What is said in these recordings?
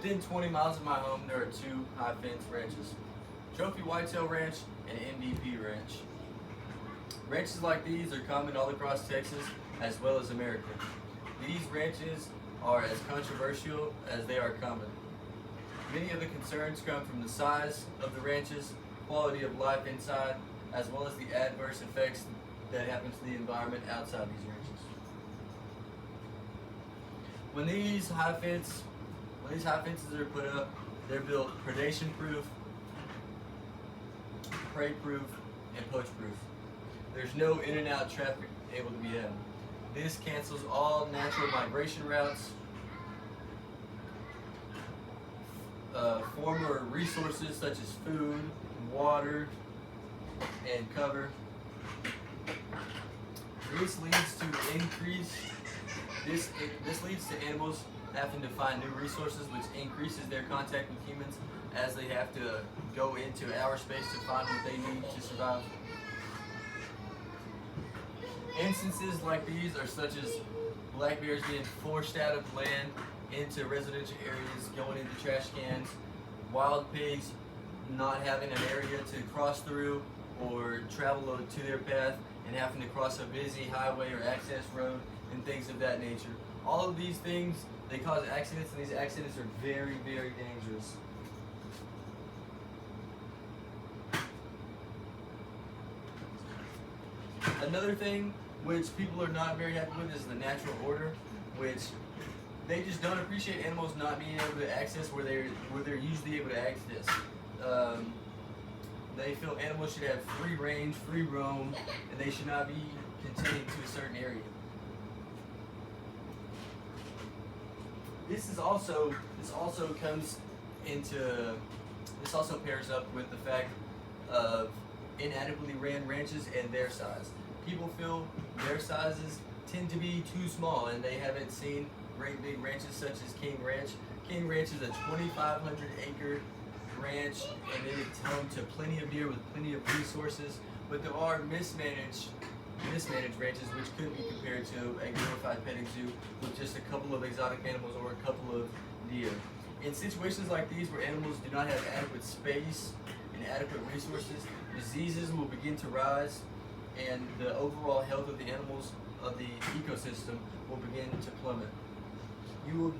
Within 20 miles of my home, there are two high fence ranches, Trophy Whitetail Ranch and MVP Ranch. Ranches like these are common all across Texas as well as America. These ranches are as controversial as they are common. Many of the concerns come from the size of the ranches, quality of life inside, as well as the adverse effects that happen to the environment outside these ranches. When these high fences are put up, they're built predation proof, prey proof, and poach proof. There's no in and out traffic able to be had. This cancels all natural migration routes, former resources such as food, water, and cover. This leads to animals having to find new resources, which increases their contact with humans as they have to go into our space to find what they need to survive. Instances like these are such as black bears being forced out of land into residential areas, going into trash cans, wild pigs not having an area to cross through or travel to their path and having to cross a busy highway or access road and things of that nature. All of these things, they cause accidents, and these accidents are very, very dangerous. Another thing which people are not very happy with is the natural order, which they just don't appreciate animals not being able to access where they're usually able to access. They feel animals should have free range, free roam, and they should not be contained to a certain area. This also pairs up with the fact of inadequately ran ranches and their size. People feel their sizes tend to be too small, and they haven't seen great big ranches such as King Ranch. King Ranch is a 2,500 acre ranch, and it is home to plenty of deer with plenty of resources, but there are mismanaged ranches which could be compared to a glorified petting zoo with just a couple of exotic animals or a couple of deer. In situations like these where animals do not have adequate space and adequate resources, diseases will begin to rise, and the overall health of the animals of the ecosystem will begin to plummet.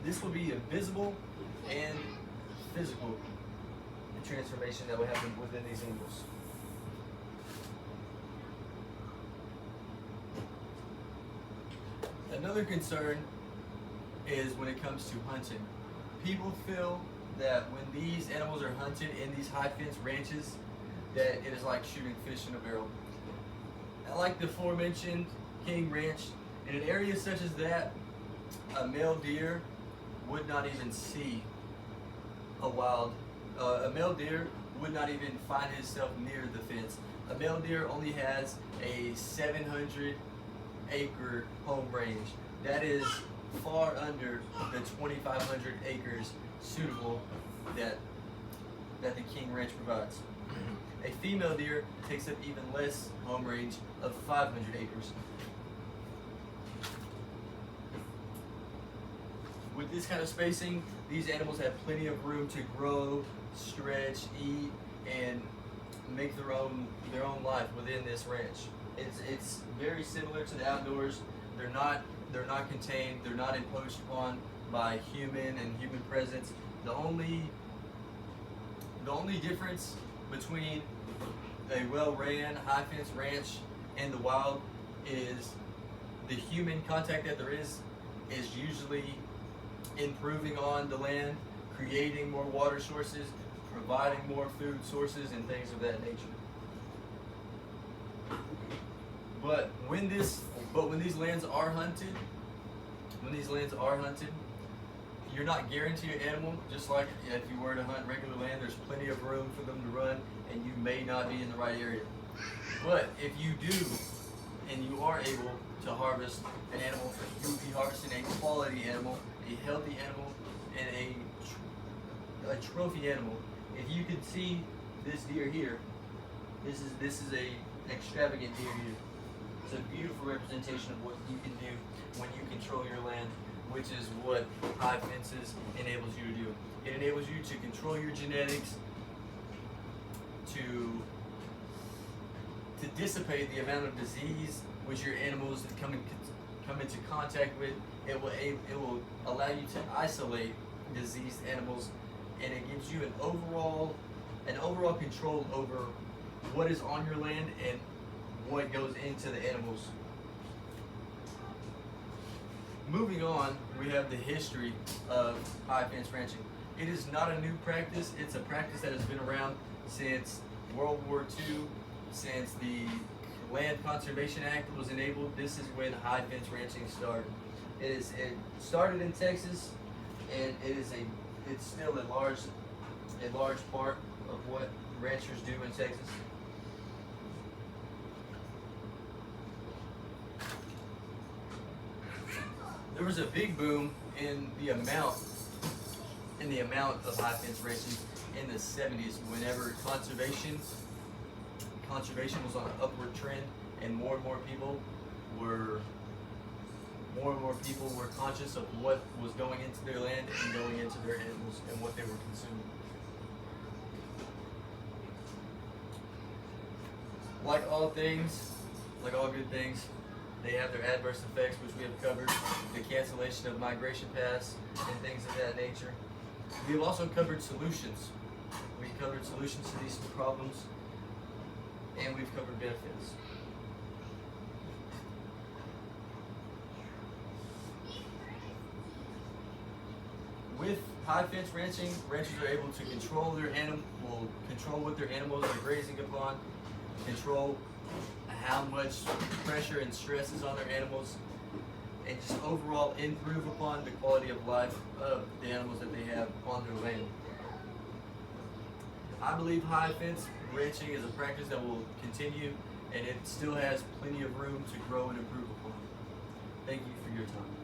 This will be a visible and physical transformation that will happen within these animals. Another concern is when it comes to hunting. People feel that when these animals are hunted in these high fence ranches, that it is like shooting fish in a barrel. Like the aforementioned King Ranch, in an area such as that, a male deer would not even see a male deer would not even find himself near the fence. A male deer only has a 700 acre home range. That is far under the 2,500 acres suitable that the King Ranch provides. A female deer takes up even less home range of 500 acres. With this kind of spacing, these animals have plenty of room to grow, stretch, eat, and make their own life within this ranch. It's very similar to the outdoors. They're not contained. They're not imposed upon by human presence. The only difference between a well-ran high fence ranch and the wild is the human contact that there is usually improving on the land, creating more water sources, providing more food sources, and things of that nature. But when these lands are hunted, you're not guaranteed an animal. Just like if you were to hunt regular land, there's plenty of room for them to run, and you may not be in the right area. But if you do, and you are able to harvest an animal, you will be harvesting a quality animal, a healthy animal, and a trophy animal. If you can see this deer here, this is a extravagant deer here. It's a beautiful representation of what you can do when you control your land. which is what high fences enables you to do. It enables you to control your genetics, to dissipate the amount of disease which your animals come into contact with. It will allow you to isolate diseased animals, and it gives you an overall control over what is on your land and what goes into the animals. Moving on, we have the history of high fence ranching. It is not a new practice. It's a practice that has been around since World War II, since the Land Conservation Act was enabled. This is when high fence ranching started. It started in Texas, and it's still a large part of what ranchers do in Texas. There was a big boom in the amount of high fence ranching in the 70s, whenever conservation was on an upward trend, and more and more people were conscious of what was going into their land and going into their animals and what they were consuming. Like all things, like all good things, they have their adverse effects, which we have covered, the cancellation of migration paths and things of that nature. We have also covered solutions. We covered solutions to these problems, and we've covered benefits. With high fence ranching, ranchers are able to control what their animals are grazing upon, control how much pressure and stress is on their animals, and just overall improve upon the quality of life of the animals that they have on their land. I believe high fence ranching is a practice that will continue, and it still has plenty of room to grow and improve upon. Thank you for your time.